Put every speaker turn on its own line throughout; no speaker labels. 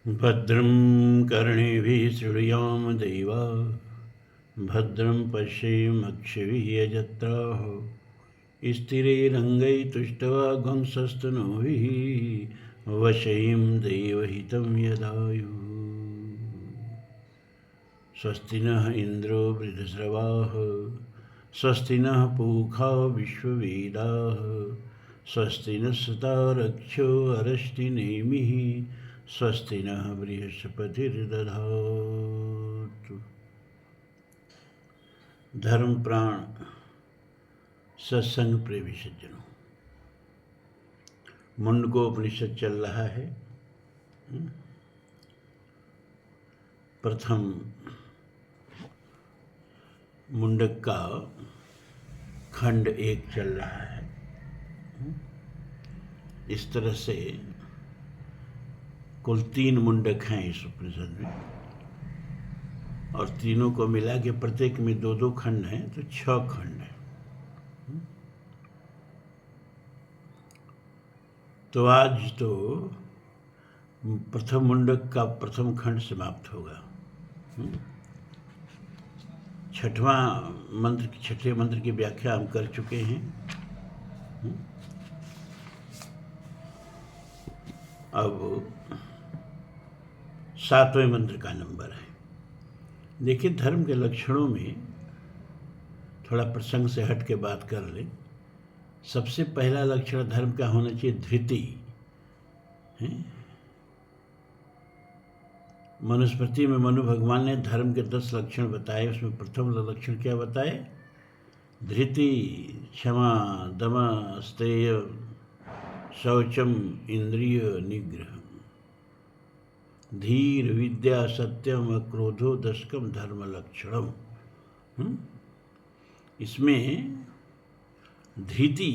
भद्रं कर्णेभिः शृणुयाम देवा भद्रं पश्येमक्षभिः यजत्राः स्थिरैरङ्गैस्तुष्ट्वा वशयं देवहितं यदायुः। स्वस्ति नः इन्द्रो वृद्धश्रवाः स्वस्ति नः पूषा विश्ववेदाः स्वस्ति नस्तारक्षो अरष्टिनेमिः स्वस्ति नः बृहस्पतिर्दधातु। धर्म प्राण सत्संग प्रेमी सज्जनों, मुंडकोपनिषद चल रहा है। प्रथम मुंडक का खंड 1 चल रहा है। इस तरह से कुल 3 मुंडक हैं इस उपनिषद में, और तीनों को मिला के प्रत्येक में 2-2 खंड हैं, तो 6 खंड हैं। तो आज तो प्रथम मुंडक का प्रथम खंड समाप्त होगा। 6वां मंत्र, 6ठे मंत्र की व्याख्या हम कर चुके हैं। अब 7वें मंत्र का नंबर है। देखिए, धर्म के लक्षणों में थोड़ा प्रसंग से हट के बात कर लें। सबसे पहला लक्षण धर्म का होना चाहिए धृति। मनुस्मृति में मनु भगवान ने धर्म के 10 लक्षण बताए। उसमें प्रथम लक्षण क्या बताए? धृति, क्षमा, दम, स्तेय, शौचम, इंद्रिय निग्रह, धीर, विद्या, सत्यम, अक्रोधो, दशकम धर्म लक्षणम। इसमें धृति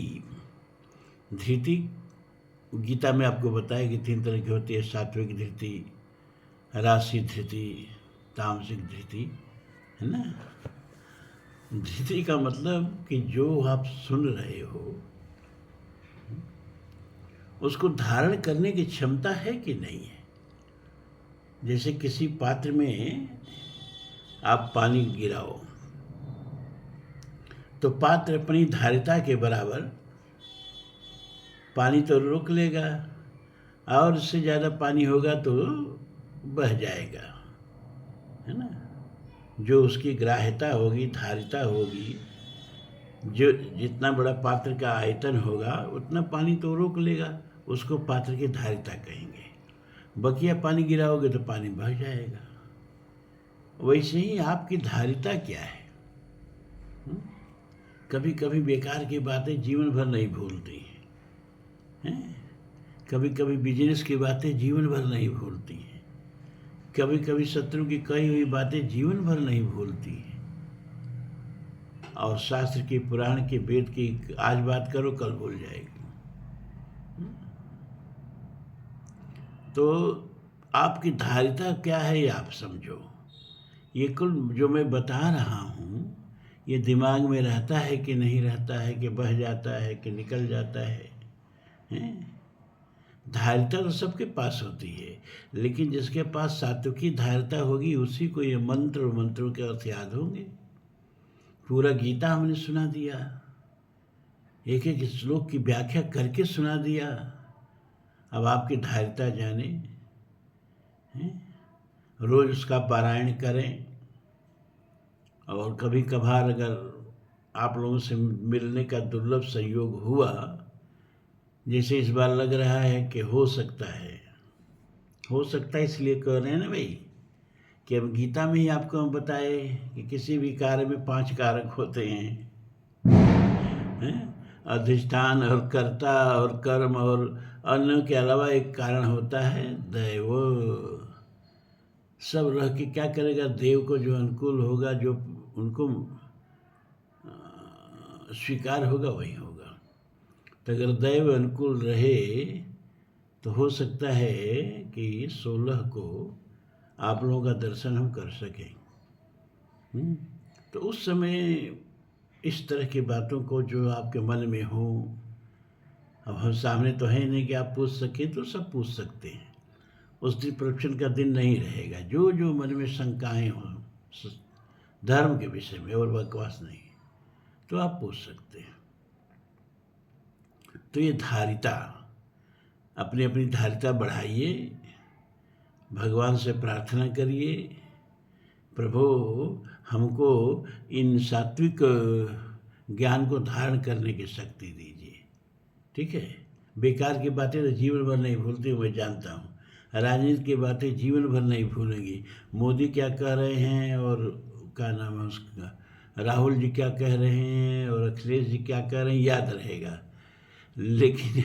गीता में आपको बताया कि 3 तरह की होती है। सात्विक धृति, राशि धृति, तामसिक धृति, है ना। धृति का मतलब कि जो आप सुन रहे हो उसको धारण करने की क्षमता है कि नहीं है। जैसे किसी पात्र में आप पानी गिराओ तो पात्र अपनी धारिता के बराबर पानी तो रोक लेगा, और उससे ज़्यादा पानी होगा तो बह जाएगा, है ना। जो उसकी ग्राह्यता होगी, धारिता होगी, जो जितना बड़ा पात्र का आयतन होगा उतना पानी तो रोक लेगा, उसको पात्र की धारिता कहेंगे। बकिया पानी गिराओगे तो पानी बह जाएगा। वैसे ही आपकी धारिता क्या है। कभी कभी बेकार की बातें जीवन भर नहीं भूलती हैं। कभी कभी बिजनेस की बातें जीवन भर नहीं भूलती हैं। कभी कभी शत्रु की कही हुई बातें जीवन भर नहीं भूलती हैं। और शास्त्र की, पुराण की, वेद की आज बात करो कल भूल जाएगी। तो आपकी धारिता क्या है ये आप समझो। ये कुल जो मैं बता रहा हूँ ये दिमाग में रहता है कि नहीं रहता है, कि बह जाता है कि निकल जाता है, धारिता तो सबके पास होती है, लेकिन जिसके पास सात्विकी धारिता होगी उसी को ये मंत्र और मंत्रों के अर्थ याद होंगे। पूरा गीता हमने सुना दिया, एक एक श्लोक की व्याख्या करके सुना दिया। अब आपकी धारिता जाने, रोज उसका पारायण करें। और कभी कभार अगर आप लोगों से मिलने का दुर्लभ संयोग हुआ, जैसे इस बार लग रहा है कि हो सकता है इसलिए कह रहे हैं ना भाई, कि अब गीता में ही आपको हम बताए कि किसी भी कार्य में 5 कारक होते हैं, अधिष्ठान और कर्ता और कर्म, और अन्य के अलावा एक कारण होता है दैव। सब रह के क्या करेगा? देव को जो अनुकूल होगा, जो उनको स्वीकार होगा वही होगा। तो अगर दैव अनुकूल रहे तो हो सकता है कि 16 को आप लोगों का दर्शन हम कर सकें। तो उस समय इस तरह की बातों को जो आपके मन में हो, अब हम सामने तो है नहीं कि आप पूछ सकें, तो सब पूछ सकते हैं। उस दिन प्रवचन का दिन नहीं रहेगा। जो जो मन में शंकाएं हों धर्म के विषय में और बकवास नहीं, तो आप पूछ सकते हैं। तो ये धारिता, अपनी अपनी धारिता बढ़ाइए, भगवान से प्रार्थना करिए, प्रभु हमको इन सात्विक ज्ञान को धारण करने की शक्ति दीजिए। ठीक है, बेकार की बातें तो जीवन भर नहीं भूलती, मैं जानता हूँ। राजनीति की बातें जीवन भर नहीं भूलेंगी। मोदी क्या कह रहे हैं और क्या नाम है उसका, राहुल जी क्या कह रहे हैं और अखिलेश जी क्या कह रहे हैं, याद रहेगा। लेकिन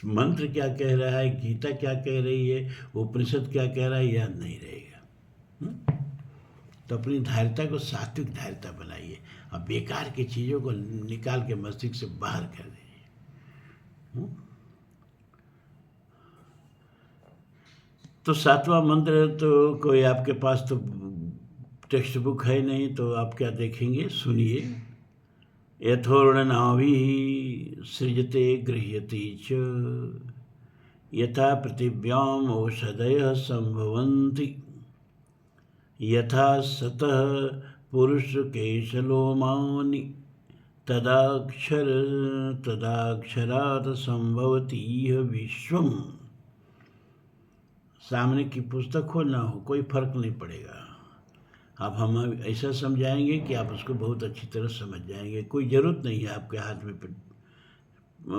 मंत्र क्या कह रहा है, गीता क्या कह रही है, उपनिषद क्या कह रहा है, याद नहीं रहेगा। तो अपनी धारिता को सात्विक धारिता बनाइए और बेकार की चीज़ों को निकाल के मस्तिष्क से बाहर कर दीजिए। तो 7वां मंत्र, तो कोई आपके पास तो टेक्स्ट बुक है नहीं, तो आप क्या देखेंगे, सुनिए। यथोर्णनाभिः सृजते गृह्यति च, यथा पृथिव्याम् ओषधयः सम्भवन्ति, यथा सतः पुरुषकेशलोमानि, तदाक्षरात् सम्भवति इह विश्वम्। सामने की पुस्तक हो ना हो, कोई फर्क नहीं पड़ेगा। अब हम ऐसा समझाएंगे कि आप उसको बहुत अच्छी तरह समझ जाएंगे। कोई ज़रूरत नहीं है आपके हाथ में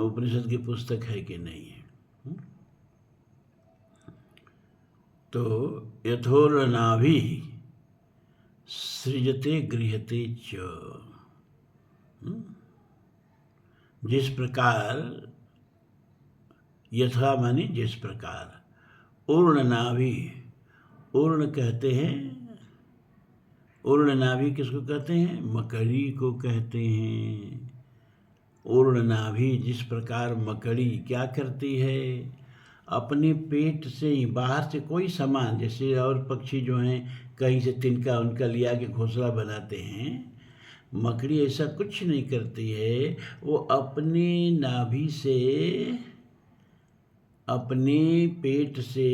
उपनिषद की पुस्तक है कि नहीं है। तो यथोर्नाभिः सृजते गृह्यते च, जिस प्रकार, यथा माने जिस प्रकार, ऊर्णनाभि, ऊर्ण कहते हैं, ऊर्णनाभि किसको कहते हैं, मकड़ी को कहते हैं। ऊर्णनाभि, जिस प्रकार मकड़ी क्या करती है, अपने पेट से ही बाहर से कोई सामान, जैसे और पक्षी जो हैं कहीं से तिनका उनका लिया के घोंसला बनाते हैं, मकड़ी ऐसा कुछ नहीं करती है। वो अपने नाभि से, अपने पेट से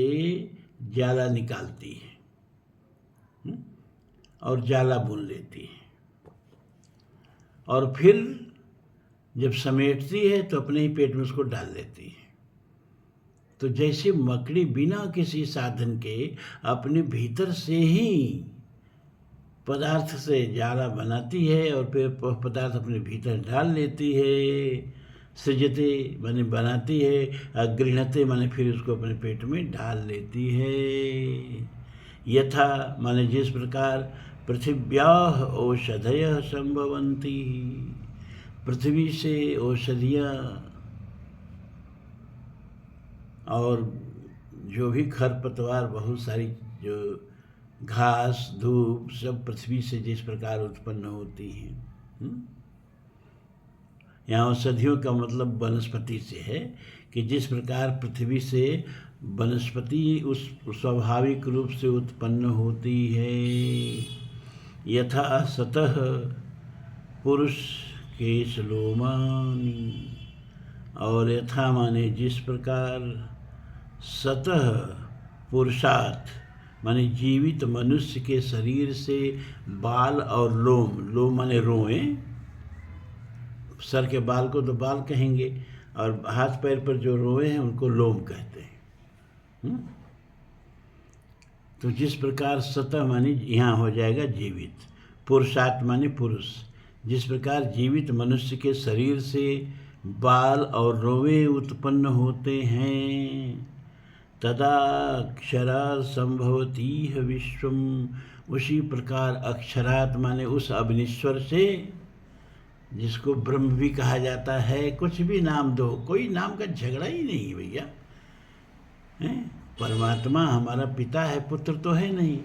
जाला निकालती है और जाला बुन लेती है, और फिर जब समेटती है तो अपने ही पेट में उसको डाल लेती है। तो जैसे मकड़ी बिना किसी साधन के अपने भीतर से ही पदार्थ से जाला बनाती है और फिर पदार्थ अपने भीतर डाल लेती है। सृजते माने बनाती है, गृह्णते माने फिर उसको अपने पेट में डाल लेती है। यथा माने जिस प्रकार पृथिव्याः औषधयः संभवन्ति, पृथ्वी से औषधियाँ और जो भी खरपतवार, बहुत सारी जो घास धूप सब पृथ्वी से जिस प्रकार उत्पन्न होती हैं। यहाँ औषधियों का मतलब वनस्पति से है कि जिस प्रकार पृथ्वी से वनस्पति उस स्वाभाविक रूप से उत्पन्न होती है। यथा सतः पुरुष केशलोमानि, और यथा माने जिस प्रकार, सतः पुरुषार्थ माने जीवित मनुष्य के शरीर से बाल और लोम, लोम माने रोएं, सर के बाल को तो बाल कहेंगे और हाथ पैर पर जो रोए हैं उनको लोम कहते हैं। तो जिस प्रकार सतह माने यहाँ हो जाएगा जीवित, पुरुषार्थ माने पुरुष, जिस प्रकार जीवित मनुष्य के शरीर से बाल और रोवे उत्पन्न होते हैं, तदा अक्षरात् संभवति विश्वम, उसी प्रकार अक्षरात् माने उस अग्निश्वर से, जिसको ब्रह्म भी कहा जाता है, कुछ भी नाम दो, कोई नाम का झगड़ा ही नहीं भैया। परमात्मा हमारा पिता है, पुत्र तो है नहीं,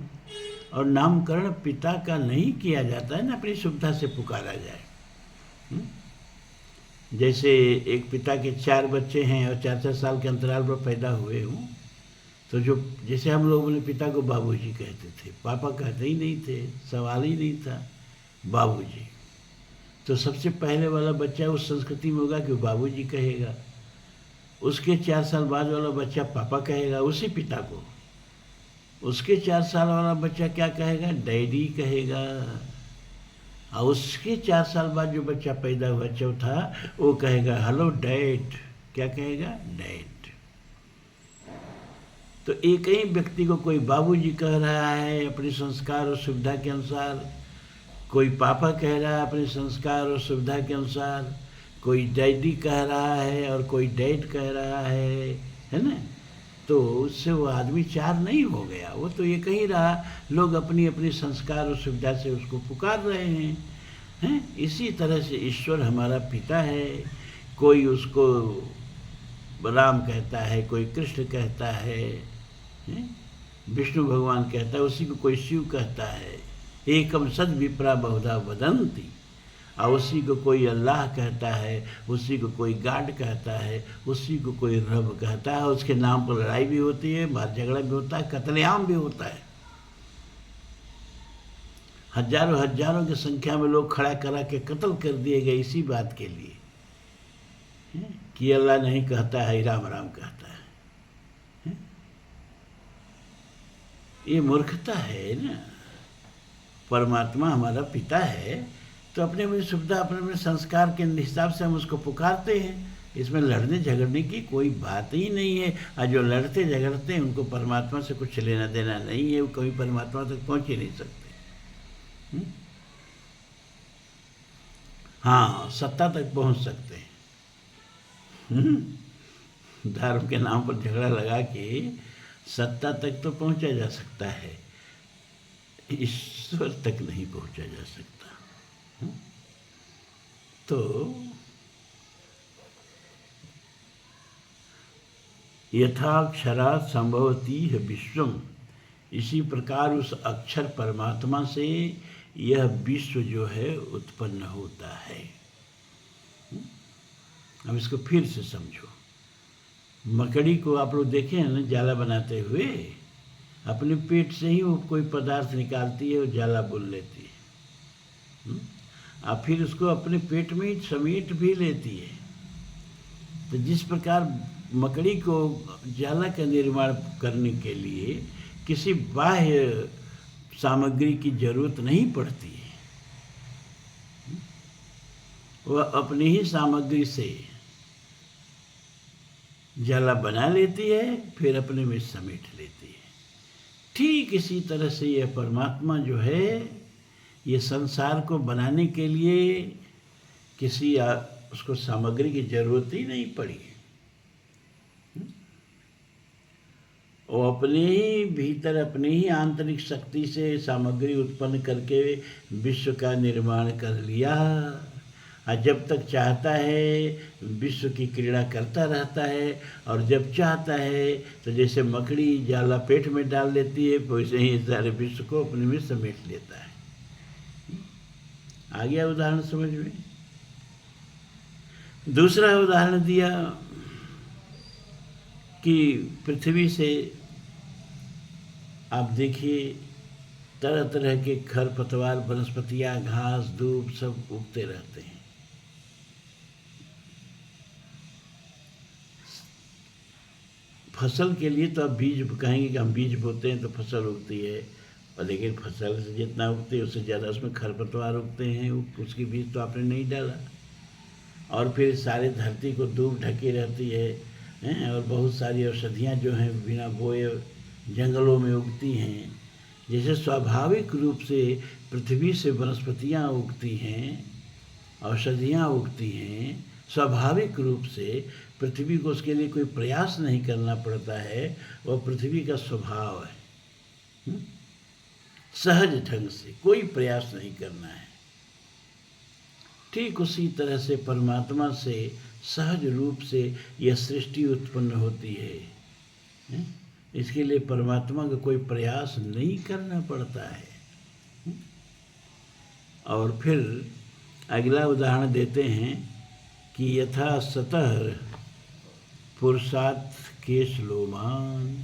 और नामकरण पिता का नहीं किया जाता है ना, अपनी सुविधा से पुकारा जाए। जैसे एक पिता के 4 बच्चे हैं और 4-4 साल के अंतराल पर पैदा हुए हों, तो जो जैसे हम लोग अपने पिता को बाबूजी कहते थे, पापा कहते ही नहीं थे, सवाल ही नहीं था, बाबूजी। तो सबसे पहले वाला बच्चा उस संस्कृति में होगा कि बाबूजी कहेगा। उसके 4 साल बाद वाला बच्चा पापा कहेगा उसी पिता को। उसके 4 साल वाला बच्चा क्या कहेगा? डैडी कहेगा। और उसके 4 साल बाद जो बच्चा पैदा हुआ चौथा, वो कहेगा हेलो डैड। क्या कहेगा? डैड। तो एक ही व्यक्ति को कोई बाबूजी कह रहा है अपने संस्कार और सुविधा के अनुसार, कोई पापा कह रहा है अपने संस्कार और सुविधा के अनुसार, कोई डैडी कह रहा है और कोई डैड कह रहा है ना। तो उससे वो आदमी 4 नहीं हो गया, वो तो एक ही रहा। लोग अपनी अपनी संस्कार और सुविधा से उसको पुकार रहे हैं। इसी तरह से ईश्वर हमारा पिता है। कोई उसको राम कहता है, कोई कृष्ण कहता है, विष्णु भगवान कहता है, उसी को कोई शिव कहता है। एकम सद विप्रा बहुधा वदंती। और उसी को कोई अल्लाह कहता है, उसी को कोई गाड कहता है, उसी को कोई रब कहता है। उसके नाम पर लड़ाई भी होती है, मार झगड़ा भी होता है, कत्लेआम भी होता है। हजारों हजारों की संख्या में लोग खड़ा करा के कत्ल कर दिए गए इसी बात के लिए कि अल्लाह नहीं कहता है, राम राम कहता है। ये मूर्खता है ना। परमात्मा हमारा पिता है तो अपने अपनी सुविधा, अपने अपने संस्कार के हिसाब से हम उसको पुकारते हैं। इसमें लड़ने झगड़ने की कोई बात ही नहीं है। और जो लड़ते झगड़ते हैं उनको परमात्मा से कुछ लेना देना नहीं है, वो कभी परमात्मा तक पहुंच ही नहीं सकते। हाँ, सत्ता तक पहुंच सकते हैं। धर्म के नाम पर झगड़ा लगा के सत्ता तक तो पहुंचा जा सकता है, ईश्वर तक नहीं पहुंचा जा सकता। तो यथाक्षरा संभवती है विश्वम, इसी प्रकार उस अक्षर परमात्मा से यह विश्व जो है उत्पन्न होता है। अब इसको फिर से समझो। मकड़ी को आप लोग देखे हैं ना, जाला बनाते हुए अपने पेट से ही वो कोई पदार्थ निकालती है और जाला बुन लेती है, और फिर उसको अपने पेट में ही समेट भी लेती है। तो जिस प्रकार मकड़ी को जाला का निर्माण करने के लिए किसी बाह्य सामग्री की जरूरत नहीं पड़ती है, वह अपनी ही सामग्री से जाला बना लेती है, फिर अपने में समेट लेती है। ठीक इसी तरह से यह परमात्मा जो है, ये संसार को बनाने के लिए किसी उसको सामग्री की जरूरत ही नहीं पड़ी। वो अपने ही भीतर, अपनी ही आंतरिक शक्ति से सामग्री उत्पन्न करके विश्व का निर्माण कर लिया। और जब तक चाहता है विश्व की क्रीड़ा करता रहता है, और जब चाहता है तो जैसे मकड़ी जाला पेट में डाल लेती है, वैसे ही सारे विश्व को अपने में समेट लेता है। आ गया उदाहरण समझ में? दूसरा उदाहरण दिया कि पृथ्वी से आप देखिए तरह तरह के खरपतवार, वनस्पतियाँ, घास, धूप सब उगते रहते हैं। फसल के लिए तो आप बीज कहेंगे कि हम बीज बोते हैं तो फसल उगती है, और लेकिन फसल से जितना उगती है उससे ज़्यादा उसमें खरपतवार उगते हैं। उसकी बीज तो आपने नहीं डाला, और फिर सारे धरती को धूप ढकी रहती है, और बहुत सारी औषधियाँ जो हैं बिना बोए जंगलों में उगती हैं। जैसे स्वाभाविक रूप से पृथ्वी से वनस्पतियाँ उगती हैं, औषधियाँ उगती हैं, स्वाभाविक रूप से पृथ्वी को उसके लिए कोई प्रयास नहीं करना पड़ता है, वह पृथ्वी का स्वभाव है। सहज ढंग से कोई प्रयास नहीं करना है। ठीक उसी तरह से परमात्मा से सहज रूप से यह सृष्टि उत्पन्न होती है। इसके लिए परमात्मा का कोई प्रयास नहीं करना पड़ता है। और फिर अगला उदाहरण देते हैं कि यथा सतह पुरुषार्थ केश लोमान,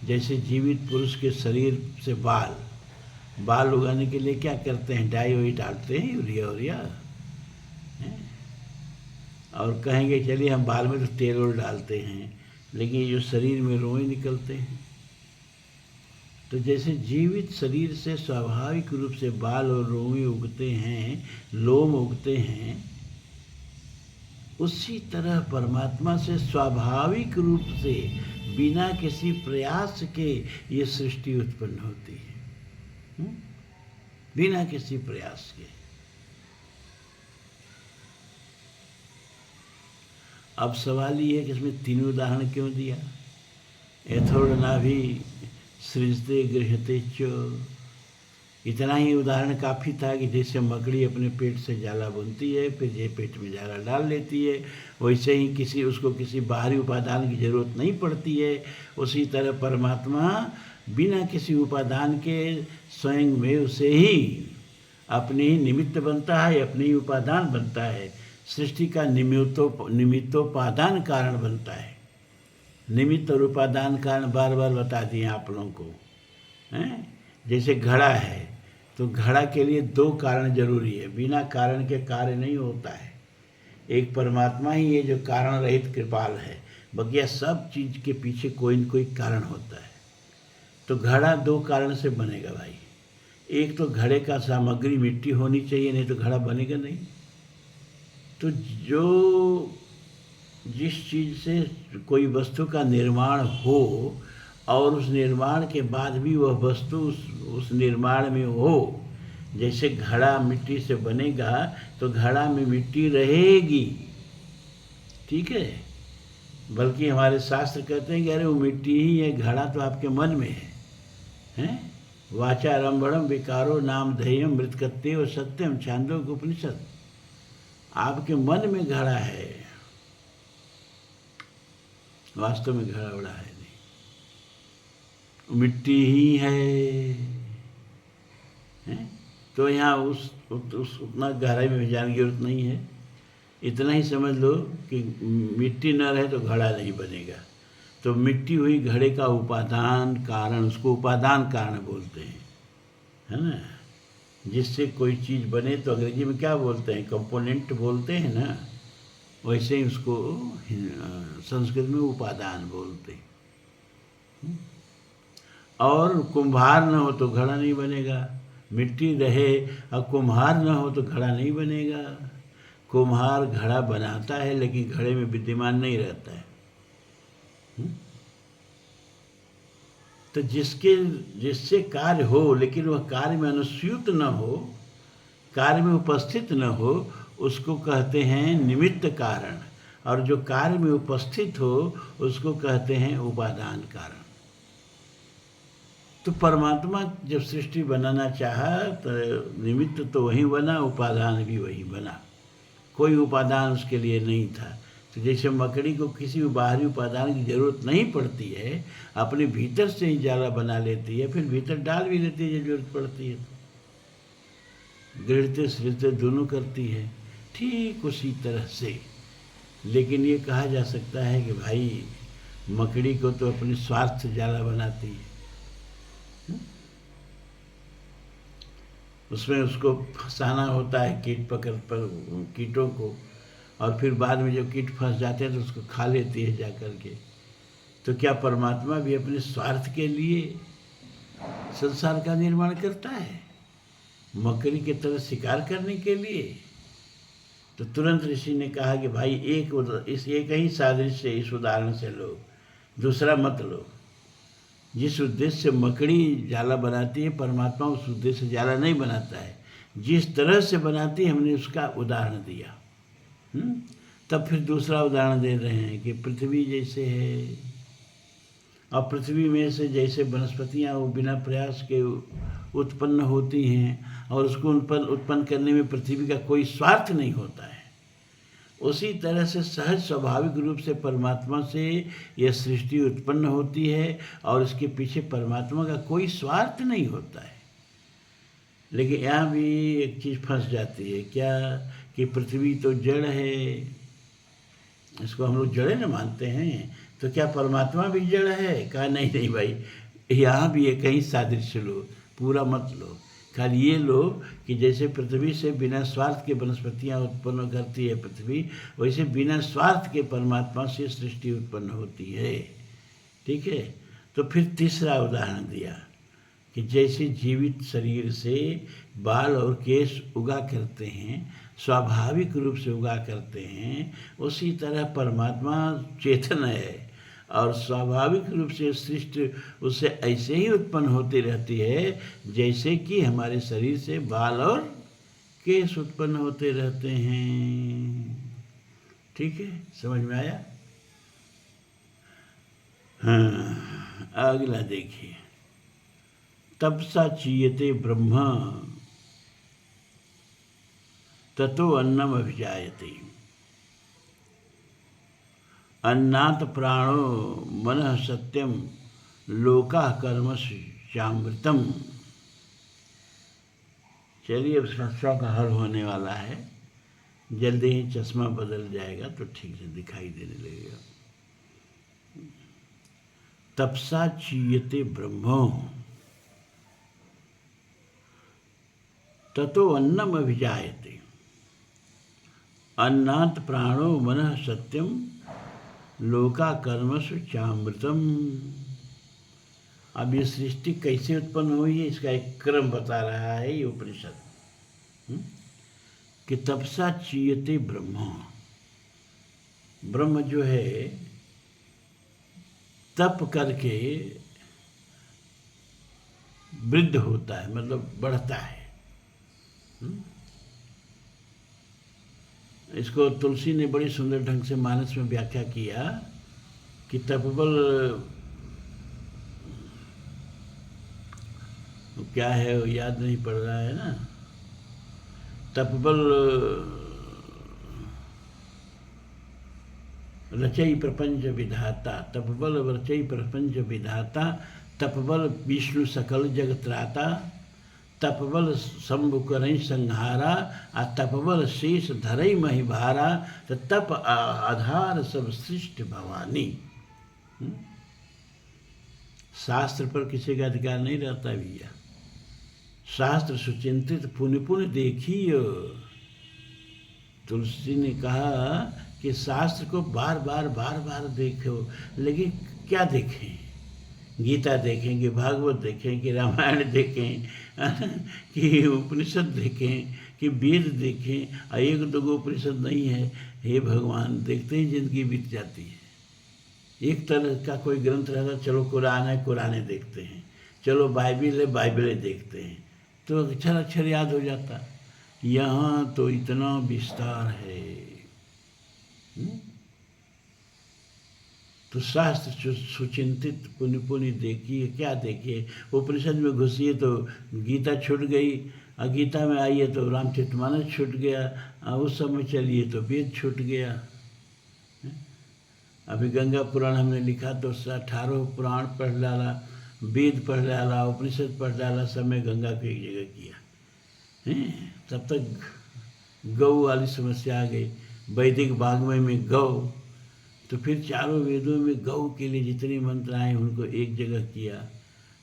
जैसे जीवित पुरुष के शरीर से बाल उगाने के लिए क्या करते हैं? डाई वाई डालते हैं, यूरिया, और कहेंगे चलिए हम बाल में तो तेल और डालते हैं, लेकिन ये जो शरीर में रोए निकलते हैं, तो जैसे जीवित शरीर से स्वाभाविक रूप से बाल और रोए उगते हैं, लोम उगते हैं, उसी तरह परमात्मा से स्वाभाविक रूप से बिना किसी प्रयास के ये सृष्टि उत्पन्न होती है, बिना किसी प्रयास के। अब सवाल ये है कि इसमें तीनों उदाहरण क्यों दिया? यथोर्नाभि सृजते गृहते च, इतना ही उदाहरण काफ़ी था कि जैसे मकड़ी अपने पेट से जाला बुनती है, फिर ये पेट में जाला डाल लेती है, वैसे ही उसको किसी बाहरी उपादान की जरूरत नहीं पड़ती है। उसी तरह परमात्मा बिना किसी उपादान के स्वयं में उसे ही अपने ही निमित्त बनता है, अपने ही उपादान बनता है, सृष्टि का निमित्तोपादान कारण बनता है। निमित्त और उपादान कारण बार बार बता दिए आप लोगों को, हैं? जैसे घड़ा है तो घड़ा के लिए दो कारण जरूरी है, बिना कारण के कार्य नहीं होता है। एक परमात्मा ही है जो कारण रहित कृपाल है, बकिया सब चीज़ के पीछे कोई न कोई कारण होता है। तो घड़ा दो कारण से बनेगा भाई। एक तो घड़े का सामग्री मिट्टी होनी चाहिए, नहीं तो घड़ा बनेगा नहीं। तो जो जिस चीज़ से कोई वस्तु का निर्माण हो और उस निर्माण के बाद भी वह वस्तु उस निर्माण में हो, जैसे घड़ा मिट्टी से बनेगा तो घड़ा में मिट्टी रहेगी, ठीक है, बल्कि हमारे शास्त्र कहते हैं कि अरे वो मिट्टी ही है, घड़ा तो आपके मन में है, हैं? वाचारंभणम विकारो नाम ध्येयम मृतकत्ते और सत्यम छांदोग्य उपनिषद, आपके मन में घड़ा है, वास्तव में घड़ा उड़ा है नहीं, मिट्टी ही है। तो यहाँ उस उतना गहराई में जाने की जरूरत नहीं है। इतना ही समझ लो कि मिट्टी न रहे तो घड़ा नहीं बनेगा। तो मिट्टी हुई घड़े का उपादान कारण, उसको उपादान कारण बोलते हैं, है ना। जिससे कोई चीज़ बने तो अंग्रेजी में क्या बोलते हैं, कंपोनेंट बोलते हैं ना, वैसे ही उसको संस्कृत में उपादान बोलते हैं। और कुम्हार न हो तो घड़ा नहीं बनेगा, मिट्टी रहे और कुम्हार न हो तो घड़ा नहीं बनेगा। कुम्हार घड़ा बनाता है लेकिन घड़े में विद्यमान नहीं रहता है। तो जिससे कार्य हो लेकिन वह कार्य में अनुस्यूत न हो, कार्य में उपस्थित न हो, उसको कहते हैं निमित्त कारण, और जो कार्य में उपस्थित हो उसको कहते हैं उपादान कारण। तो परमात्मा जब सृष्टि बनाना चाहा तो निमित्त तो वही बना, उपादान भी वही बना, कोई उपादान उसके लिए नहीं था। तो जैसे मकड़ी को किसी बाहरी उपादान की जरूरत नहीं पड़ती है, अपने भीतर से ही जाला बना लेती है, फिर भीतर डाल भी लेती है जब जरूरत पड़ती है। तो गृहते सृजते दोनों करती है, ठीक उसी तरह से। लेकिन ये कहा जा सकता है कि भाई मकड़ी को तो अपने स्वार्थ से जाला बनाती है, उसमें उसको फंसाना होता है कीट पकड़ पर कीटों को, और फिर बाद में जब कीट फंस जाते हैं तो उसको खा लेती है जा कर के। तो क्या परमात्मा भी अपने स्वार्थ के लिए संसार का निर्माण करता है, मकड़ी की तरह शिकार करने के लिए? तो तुरंत ऋषि ने कहा कि भाई एक ही सादृश्य इस उदाहरण से लो, दूसरा मत लो। जिस उद्देश्य से मकड़ी जाला बनाती है, परमात्मा उस उद्देश्य से जाला नहीं बनाता है, जिस तरह से बनाती है हमने उसका उदाहरण दिया। तब फिर दूसरा उदाहरण दे रहे हैं कि पृथ्वी जैसे है, और पृथ्वी में से जैसे वनस्पतियाँ वो बिना प्रयास के उत्पन्न होती हैं और उसको उत्पन्न करने में पृथ्वी का कोई स्वार्थ नहीं होता है, उसी तरह से सहज स्वाभाविक रूप से परमात्मा से यह सृष्टि उत्पन्न होती है और इसके पीछे परमात्मा का कोई स्वार्थ नहीं होता है। लेकिन यहाँ भी एक चीज़ फंस जाती है, क्या कि पृथ्वी तो जड़ है, इसको हम लोग जड़े न मानते हैं, तो क्या परमात्मा भी जड़ है? कहा नहीं नहीं भाई, यहाँ भी एक ही सादृश्य लो, पूरा मत लो। खाली ये लोग कि जैसे पृथ्वी से बिना स्वार्थ के वनस्पतियाँ उत्पन्न करती है पृथ्वी, वैसे बिना स्वार्थ के परमात्मा से सृष्टि उत्पन्न होती है। ठीक है। तो फिर तीसरा उदाहरण दिया कि जैसे जीवित शरीर से बाल और केश उगा करते हैं, स्वाभाविक रूप से उगा करते हैं, उसी तरह परमात्मा चेतन है और स्वाभाविक रूप से सृष्टि उससे ऐसे ही उत्पन्न होती रहती है जैसे कि हमारे शरीर से बाल और केश उत्पन्न होते रहते हैं। ठीक है, समझ में आया? हाँ, अगला देखिए, तपसा चीयते ब्रह्म ततो अन्नम अभिजायते, अन्नात् प्राणो मनः सत्यम लोकाः कर्मस्यामृतम्। चलिए, अब समस्या का हल होने वाला है, जल्दी ही चश्मा बदल जाएगा तो ठीक से दिखाई देने लगेगा। तपसा चीयते ब्रह्मो ततो अन्नम अभिजायते, अन्नात् प्राणो मनः सत्यम लोका कर्मसु चामृतम। अब ये सृष्टि कैसे उत्पन्न हुई है इसका एक क्रम बता रहा है ये उपनिषद कि तपसा चीयते ब्रह्म। ब्रह्म जो है तप करके वृद्ध होता है, मतलब बढ़ता है। इसको तुलसी ने बड़ी सुंदर ढंग से मानस में व्याख्या किया कि तपबल क्या है वो याद नहीं पड़ रहा है ना। तपबल रचई प्रपंच विधाता, तपबल रचई प्रपंच विधाता, तपबल विष्णु सकल जगत्राता, तपबल शंभु करई संहारा, आ तपबल शेष धरई मही भारा, तो तप आधार सब सृष्टि भवानी। शास्त्र पर किसी का अधिकार नहीं रहता भैया। शास्त्र सुचिंतित पुण्य पुण्य देखिए। तुलसी ने कहा कि शास्त्र को बार बार देखो, लेकिन क्या देखें? गीता देखें कि भागवत देखें कि रामायण देखें कि उपनिषद देखें कि वेद देखें। एक दो उपनिषद नहीं है, हे भगवान, देखते ही जिंदगी बीत जाती है। एक तरह का कोई ग्रंथ रहता, चलो कुरान है, कुरानें देखते हैं, चलो बाइबिल है, बाइबिलें देखते हैं, तो अक्षर अक्षर याद हो जाता। यहाँ तो इतना विस्तार है। तो शास्त्र सुचिंतित पुण्य पुण्य देखिए। क्या देखिए? उपनिषद में घुसिए तो गीता छूट गई, गीता में आइए तो रामचरितमानस छूट गया, उस समय चलिए तो वेद छूट गया। अभी गंगा पुराण हमने लिखा तो 18 पुराण पढ़ डाला, वेद पढ़ डाला, उपनिषद पढ़ डाला, समय गंगा को एक जगह किया। तब तक गौ वाली समस्या आ गई। वैदिक वाङ्मय में गौ, तो फिर चारों वेदों में गौ के लिए जितने मंत्र आए उनको एक जगह किया।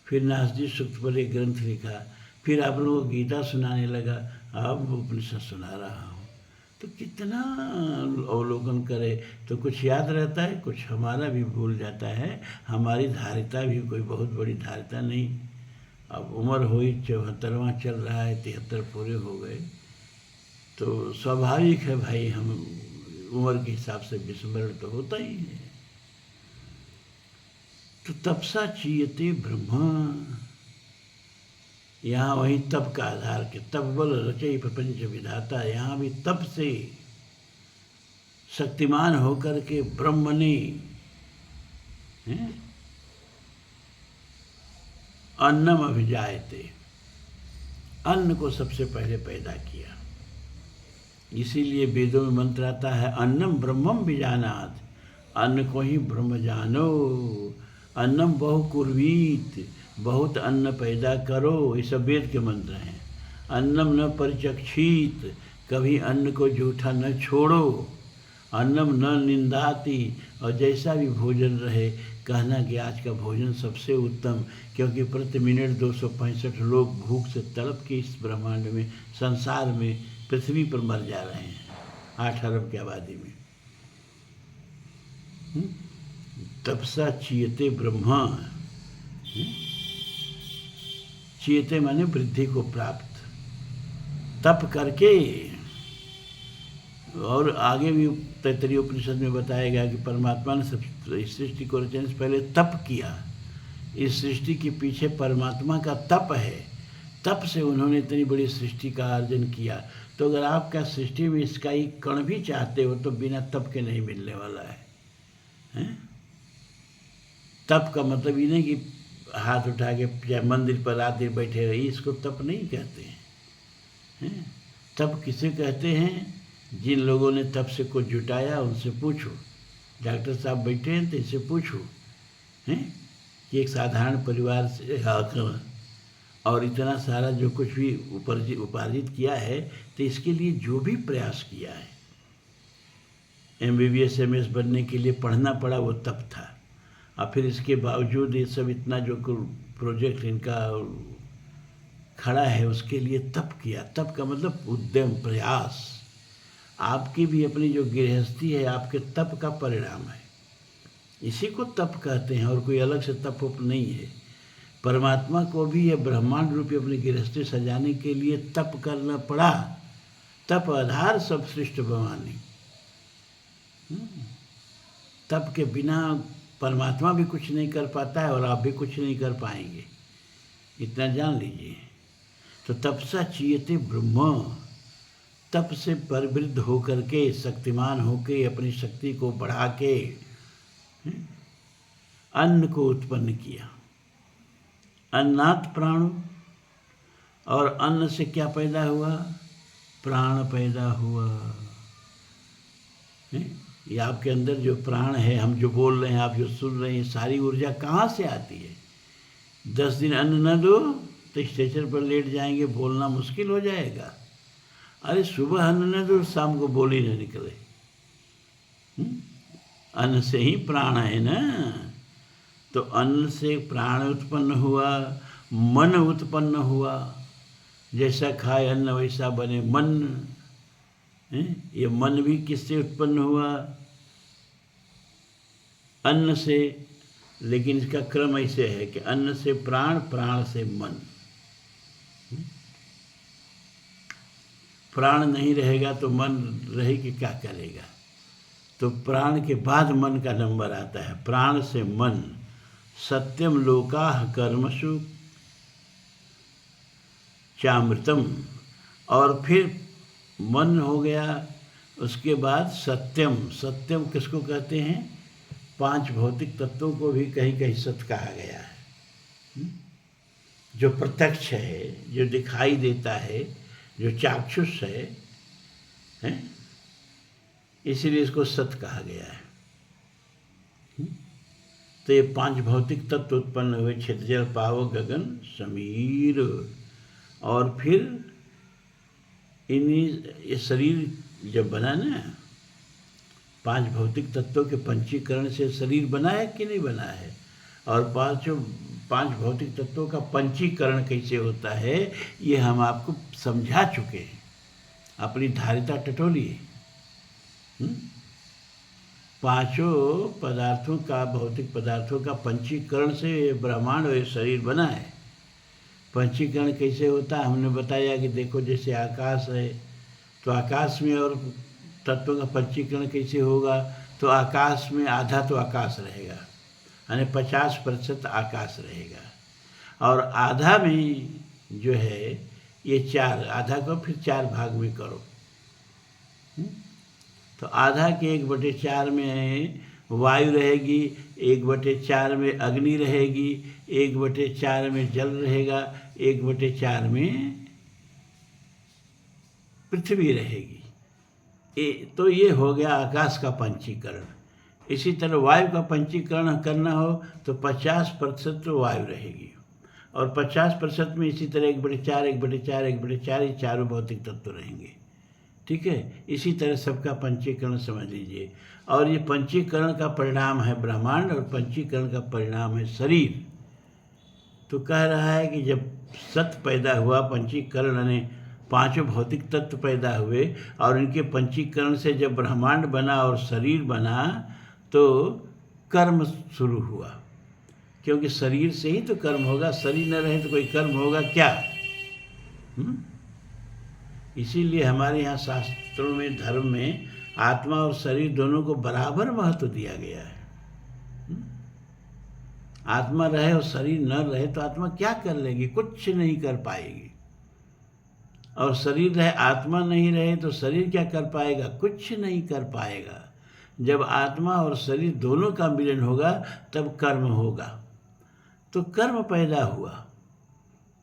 फिर नासदी सूक्त पर एक ग्रंथ लिखा, फिर आप लोगों को गीता सुनाने लगा, अब उपनिषद सुना रहा हूँ। तो कितना अवलोकन करे तो कुछ याद रहता है, कुछ हमारा भी भूल जाता है। हमारी धारिता भी कोई बहुत बड़ी धारिता नहीं। अब उम्र हुई, 74वां चल रहा है, 73 पूरे हो गए, तो स्वाभाविक है भाई, हम उम्र के हिसाब से विस्मरण तो होता ही है। तो तपसा चीयते ब्रह्म, यहाँ वही तप का आधार के तपबल रचई प्रपंच विधाता। यहाँ भी तप से शक्तिमान होकर के ब्रह्म ने अन्नम अभिजायते, अन्न को सबसे पहले पैदा किया। इसीलिए वेदों में मंत्र आता है, अन्नम ब्रह्मम विजानात, अन्न को ही ब्रह्म जानो। अन्नम बहु कुर्वीत, बहुत अन्न पैदा करो, ये सब वेद के मंत्र हैं। अन्नम न परिचक्षित, कभी अन्न को जूठा न छोड़ो। अन्नम न निंदाति, और जैसा भी भोजन रहे कहना कि आज का भोजन सबसे उत्तम, क्योंकि प्रति मिनट 265 लोग भूख से तड़प के इस ब्रह्मांड में, संसार में, पृथ्वी पर मर जा रहे हैं 8 अरब की आबादी में। तपसा चीयते ब्रह्मा, चीयते माने वृद्धि को प्राप्त, तप करके। और आगे भी तैत्तरीय उपनिषद में बताया गया कि परमात्मा ने सब सृष्टि को रचने से पहले तप किया। इस सृष्टि के पीछे परमात्मा का तप है, तप से उन्होंने इतनी बड़ी सृष्टि का अर्जन किया। तो अगर आपका सृष्टि में इसका एक कण भी चाहते हो तो बिना तप के नहीं मिलने वाला है, हैं? तप का मतलब ये नहीं कि हाथ उठा के या मंदिर पर रात दिन बैठे रहिए, इसको तप नहीं कहते हैं। तप किसे कहते हैं? जिन लोगों ने तप से कुछ जुटाया उनसे पूछो। डॉक्टर साहब बैठे हैं तो इनसे पूछो हैं कि एक साधारण परिवार से आकर और इतना सारा जो कुछ भी उपार्जित किया है, तो इसके लिए जो भी प्रयास किया है, MBBS MS बनने के लिए पढ़ना पड़ा, वो तप था। और फिर इसके बावजूद ये सब इतना जो प्रोजेक्ट इनका खड़ा है, उसके लिए तप किया। तप का मतलब उद्यम, प्रयास। आपकी भी अपनी जो गृहस्थी है आपके तप का परिणाम है, इसी को तप कहते हैं, और कोई अलग से तप उप नहीं है। परमात्मा को भी यह ब्रह्मांड रूपी अपनी गृहस्थी सजाने के लिए तप करना पड़ा। तप आधार सब सृष्ट भवानी। तप के बिना परमात्मा भी कुछ नहीं कर पाता है और आप भी कुछ नहीं कर पाएंगे, इतना जान लीजिए। तो तपसा चीयते ब्रह्म, तप से परिवृद्ध होकर के, शक्तिमान होके, अपनी शक्ति को बढ़ा के अन्न को उत्पन्न किया। अन्नात् प्राण, और अन्न से क्या पैदा हुआ? प्राण पैदा हुआ। ये आपके अंदर जो प्राण है, हम जो बोल रहे हैं, आप जो सुन रहे हैं, सारी ऊर्जा कहाँ से आती है? 10 दिन अन्न न दो तो स्ट्रेचर पर लेट जाएंगे, बोलना मुश्किल हो जाएगा। अरे सुबह अन्न न दो, शाम को बोल ही न निकले। अन्न से ही प्राण है ना। तो अन्न से प्राण उत्पन्न हुआ, मन उत्पन्न हुआ। जैसा खाए अन्न वैसा बने मन। ये मन भी किससे उत्पन्न हुआ? अन्न से। लेकिन इसका क्रम ऐसे है कि अन्न से प्राण, प्राण से मन। प्राण नहीं रहेगा तो मन रहे कि क्या करेगा? तो प्राण के बाद मन का नंबर आता है, प्राण से मन। सत्यम लोकाः कर्मसु चामृतम, और फिर मन हो गया। उसके बाद सत्यम। सत्यम किसको कहते हैं? 5 भौतिक तत्वों को भी कहीं कहीं सत्य कहा गया है। जो प्रत्यक्ष है, जो दिखाई देता है, जो चाक्षुष है, इसीलिए इसको सत्य कहा गया है। तो ये 5 भौतिक तत्व उत्पन्न हुए, क्षेत्र जल पावक गगन समीर। और फिर ये शरीर जब बना ना, 5 भौतिक तत्वों के पंचीकरण से शरीर बना है कि नहीं बना है? और 5 भौतिक तत्वों का पंचीकरण कैसे होता है, ये हम आपको समझा चुके हैं। अपनी धारिता टटोलिए। 5 पदार्थों का, भौतिक पदार्थों का पंचीकरण से ब्रह्मांड और शरीर बना है। पंचीकरण कैसे होता है हमने बताया कि देखो, जैसे आकाश है तो आकाश में और तत्वों का पंचीकरण कैसे होगा? तो आकाश में आधा तो आकाश रहेगा, यानी 50% आकाश रहेगा। और आधा में जो है ये 4, आधा को फिर 4 भाग में करो। तो आधा के 1/4 में वायु रहेगी, 1/4 में अग्नि रहेगी, 1/4 में जल रहेगा, 1/4 में पृथ्वी रहेगी। तो ये हो गया आकाश का पंचीकरण। इसी तरह वायु का पंचीकरण करना हो तो 50% तो वायु रहेगी, और 50% में इसी तरह 1/4, 1/4, 1/4 ये चारों भौतिक तत्व रहेंगे। ठीक है, इसी तरह सबका पंचीकरण समझ लीजिए। और ये पंचीकरण का परिणाम है ब्रह्मांड और पंचीकरण का परिणाम है शरीर। तो कह रहा है कि जब सत पैदा हुआ, पंचीकरण यानी पांचों भौतिक तत्व पैदा हुए और इनके पंचीकरण से जब ब्रह्मांड बना और शरीर बना तो कर्म शुरू हुआ, क्योंकि शरीर से ही तो कर्म होगा, शरीर न रहे तो कोई कर्म होगा क्या? इसीलिए हमारे यहाँ शास्त्रों में, धर्म में आत्मा और शरीर दोनों को बराबर महत्व दिया गया है। आत्मा रहे और शरीर न रहे तो आत्मा क्या कर लेगी? कुछ नहीं कर पाएगी। और शरीर रहे, आत्मा नहीं रहे तो शरीर क्या कर पाएगा? कुछ नहीं कर पाएगा। जब आत्मा और शरीर दोनों का मिलन होगा तब कर्म होगा। तो कर्म पैदा हुआ,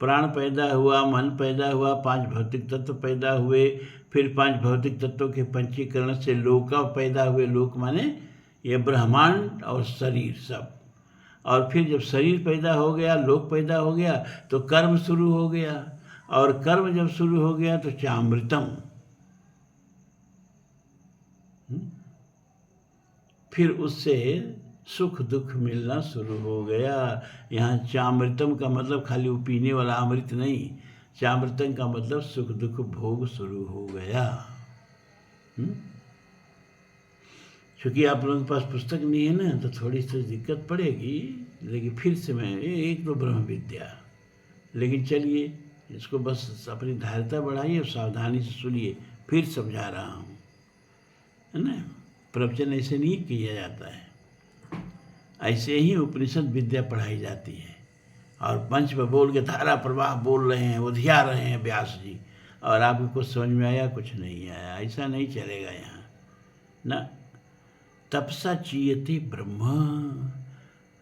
प्राण पैदा हुआ, मन पैदा हुआ, पांच भौतिक तत्व पैदा हुए, फिर पांच भौतिक तत्वों के पंचीकरण से लोक पैदा हुए। लोक माने ये ब्रह्मांड और शरीर सब। और फिर जब शरीर पैदा हो गया, लोक पैदा हो गया, तो कर्म शुरू हो गया। और कर्म जब शुरू हो गया तो चामृतम, फिर उससे सुख दुख मिलना शुरू हो गया। यहाँ चामृतम का मतलब खाली वो पीने वाला अमृत नहीं, चामृतम का मतलब सुख दुख भोग शुरू हो गया। क्योंकि आप लोगों के पास पुस्तक नहीं है ना, तो थोड़ी सी दिक्कत पड़ेगी, लेकिन फिर से मैं एक तो ब्रह्म विद्या, लेकिन चलिए इसको बस अपनी धारिता बढ़ाइए और सावधानी से सुनिए, फिर समझा रहा हूँ, है ना। प्रवचन ऐसे नहीं किया जाता है, ऐसे ही उपनिषद विद्या पढ़ाई जाती है। और पंच में बोल के धारा प्रवाह बोल रहे हैं, उधिया रहे हैं व्यास जी, और आपको कुछ समझ में आया, कुछ नहीं आया, ऐसा नहीं चलेगा यहाँ ना। तपसा चीयते ब्रह्म,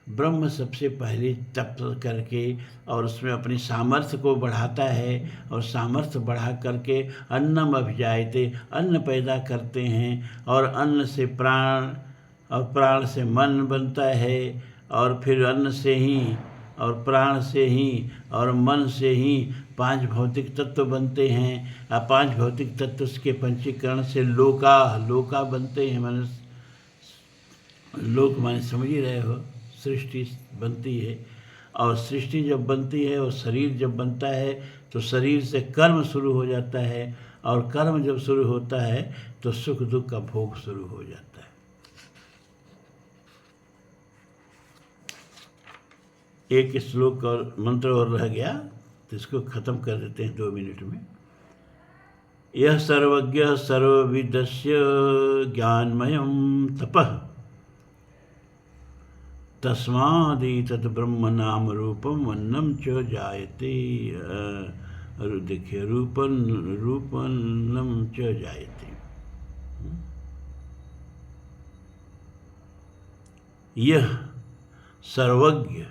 ब्रह्म सबसे पहले तप करके और उसमें अपनी सामर्थ्य को बढ़ाता है, और सामर्थ्य बढ़ा करके अन्नम अभिजायते, अन्न पैदा करते हैं, और अन्न से प्राण, और प्राण से मन बनता है, और फिर अन्न से ही और प्राण से ही और मन से ही पांच भौतिक तत्व बनते हैं। और पांच भौतिक तत्व के पंचीकरण से लोका बनते हैं। मन लोक माने समझ ही रहे हो, सृष्टि बनती है। और सृष्टि जब बनती है और शरीर जब बनता है तो शरीर से कर्म शुरू हो जाता है, और कर्म जब शुरू होता है तो सुख दुख का भोग शुरू हो जाता है। एक श्लोक और मंत्र और रह गया, तो इसको खत्म कर देते हैं 2 मिनट में। यह सर्वज्ञ सर्वविदस्य ज्ञानमयं तपः, तस्मादेतत् ब्रह्म नाम रूपम अन्नम च जायते। देखिए, रूपन्नम च जायते। यह सर्वज्ञ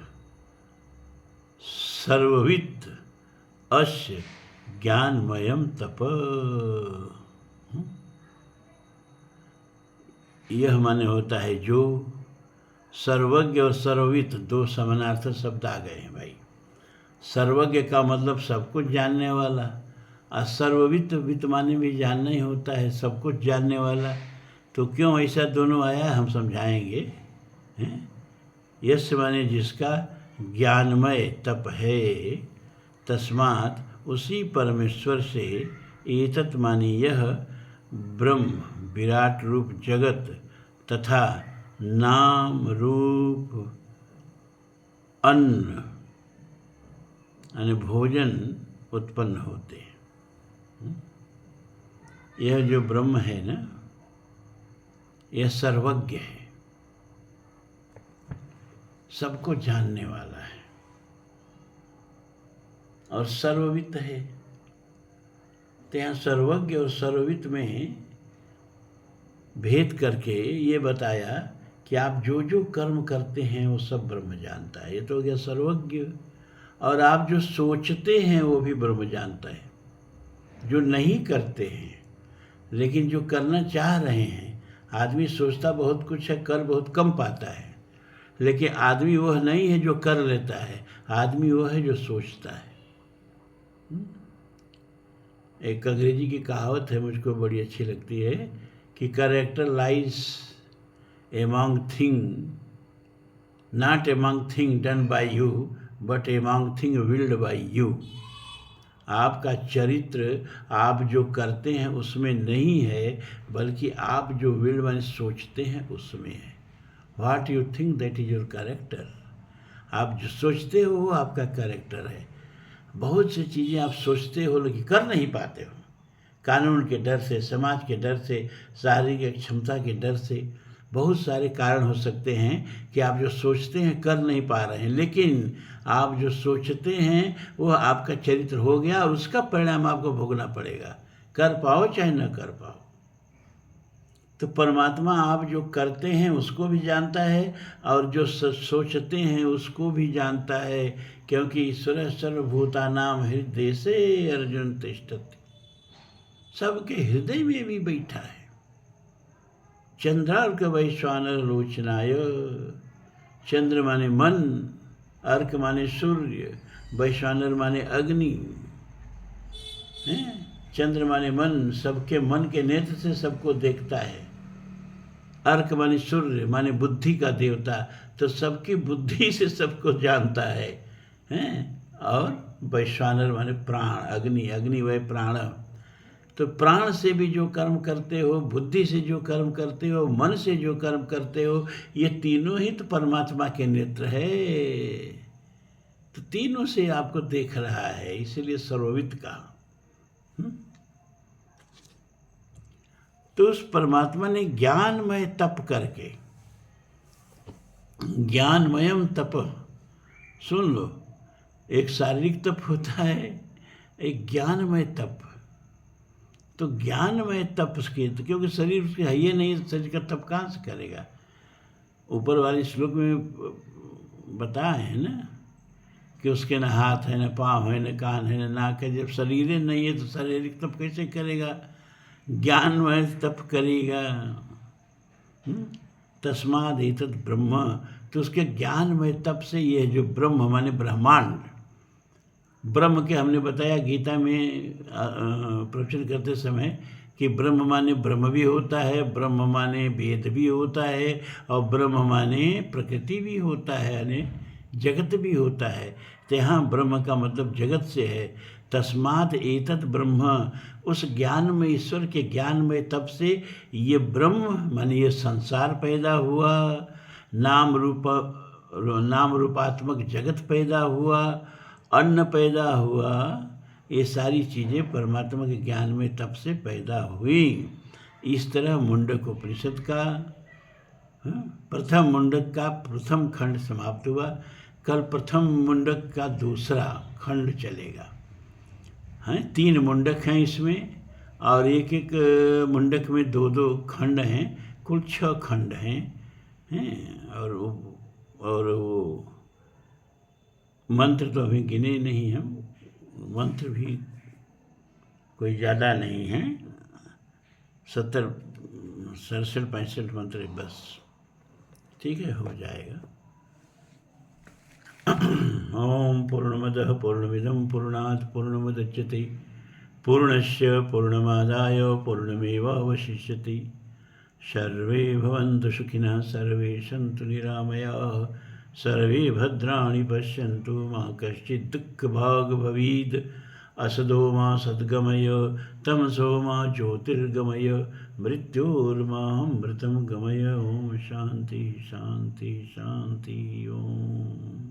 सर्ववित् अस्य ज्ञानमयम तप। यह माने होता है जो, सर्वज्ञ और सर्ववित् दो समानार्थ शब्द आ गए हैं भाई। सर्वज्ञ का मतलब सब कुछ जानने वाला, और सर्ववित्, वित्त माने भी जानना ही होता है, सब कुछ जानने वाला। तो क्यों ऐसा दोनों आया हम समझाएंगे। यश माने जिसका ज्ञानमय तप है, तस्मात् उसी परमेश्वर से, एतत् माने यह ब्रह्म विराट रूप जगत तथा नाम रूप अन्न यानी भोजन उत्पन्न होते हैं। यह जो ब्रह्म है ना, यह सर्वज्ञ है, सबको जानने वाला है, और सर्ववित्त है। तो यहाँ सर्वज्ञ और सर्ववित्त में भेद करके ये बताया कि आप जो जो कर्म करते हैं वो सब ब्रह्म जानता है, ये तो हो गया सर्वज्ञ। और आप जो सोचते हैं वो भी ब्रह्म जानता है। जो नहीं करते हैं लेकिन जो करना चाह रहे हैं, आदमी सोचता बहुत कुछ है, कर बहुत कम पाता है, लेकिन आदमी वह नहीं है जो कर लेता है, आदमी वह है जो सोचता है। एक अंग्रेजी की कहावत है, मुझको बड़ी अच्छी लगती है कि character lies among thing, not among thing done by you but among thing willed by you. आपका चरित्र आप जो करते हैं उसमें नहीं है, बल्कि आप जो विल माने सोचते हैं उसमें है। What you think that is your character. आप जो सोचते हो वो आपका कैरेक्टर है। बहुत सी चीज़ें आप सोचते हो लेकिन कर नहीं पाते हो, कानून के डर से, समाज के डर से, शारीरिक क्षमता के डर से। बहुत सारे कारण हो सकते हैं कि आप जो सोचते हैं कर नहीं पा रहे हैं, लेकिन आप जो सोचते हैं वो आपका चरित्र हो गया और उसका परिणाम आपको भोगना पड़ेगा, कर पाओ चाहे न कर पाओ। तो परमात्मा आप जो करते हैं उसको भी जानता है और जो सोचते हैं उसको भी जानता है, क्योंकि ईश्वर सर्वभूतानां हृदय से अर्जुन तिष्ठति। सबके हृदय में भी बैठा है। चंद्रार्क वैश्वानर लोचनाय, चंद्र माने मन, अर्क माने सूर्य, वैश्वानर माने अग्नि है। चंद्र माने मन, सबके मन के नेत्र से सबको देखता है। अर्क माने सूर्य माने बुद्धि का देवता, तो सबकी बुद्धि से सबको जानता है हैं। और वैश्वानर माने प्राण, अग्नि, अग्नि वै प्राण। तो प्राण से भी जो कर्म करते हो, बुद्धि से जो कर्म करते हो, मन से जो कर्म करते हो, ये तीनों ही तो परमात्मा के नेत्र है। तो तीनों से आपको देख रहा है, इसीलिए सर्वविद कहा। तो उस परमात्मा ने ज्ञानमय तप करके, ज्ञानमयम तप, सुन लो, एक शारीरिक तप होता है, एक ज्ञानमय तप। तो ज्ञानमय तप के, तो क्योंकि शरीर उसके है ही नहीं, शरीर का तप कहाँ से करेगा। ऊपर वाले श्लोक में बताया है ना कि उसके न हाथ है, न पाँव है, न कान है, न नाक है। जब शरीर नहीं है तो शारीरिक तप कैसे करेगा, ज्ञानमय तप करेगा। तस्माद एतत् ब्रह्म, तो उसके ज्ञानमय तप से ये जो ब्रह्म माने ब्रह्मांड, ब्रह्म के हमने बताया गीता में प्रवचन करते समय कि ब्रह्म माने ब्रह्म भी होता है, ब्रह्म माने वेद भी होता है, और ब्रह्म माने प्रकृति भी होता है, यानी जगत भी होता है। तो यहाँ ब्रह्म का मतलब जगत से है। तस्मात् एतत् ब्रह्म, उस ज्ञान में, ईश्वर के ज्ञान में तब से ये ब्रह्म माने ये संसार पैदा हुआ, नाम रूपात्मक जगत पैदा हुआ, अन्न पैदा हुआ। ये सारी चीज़ें परमात्मा के ज्ञान में तब से पैदा हुई। इस तरह मुंडक उपनिषद का प्रथम मुंडक का प्रथम खंड समाप्त हुआ। कल प्रथम मुंडक का दूसरा खंड चलेगा। हैं 3 मुंडक हैं इसमें, और एक एक मुंडक में 2-2 खंड हैं, कुल 6 खंड हैं। और वो मंत्र तो अभी गिने नहीं हैं, मंत्र भी कोई ज़्यादा नहीं है, 67, 65 मंत्र बस। ठीक है, हो जाएगा। ओम पूर्णमदः पूर्णमिदं पूर्णात् पूर्णमुदच्यते पूर्णस्य पूर्णमादाय पूर्णमेवावशिष्यते। सर्वे भवन्तु सुखिनः, सर्वे सन्तु निरामयाः, सर्वे भद्राणि पश्यन्तु, मा कश्चित् दुःखभाग् भवेत्। असदो मा सद्गमय, तमसो मा ज्योतिर्गमय, मृत्योर्मामृतं गमय। ओम शांति शांति शांति। ओम।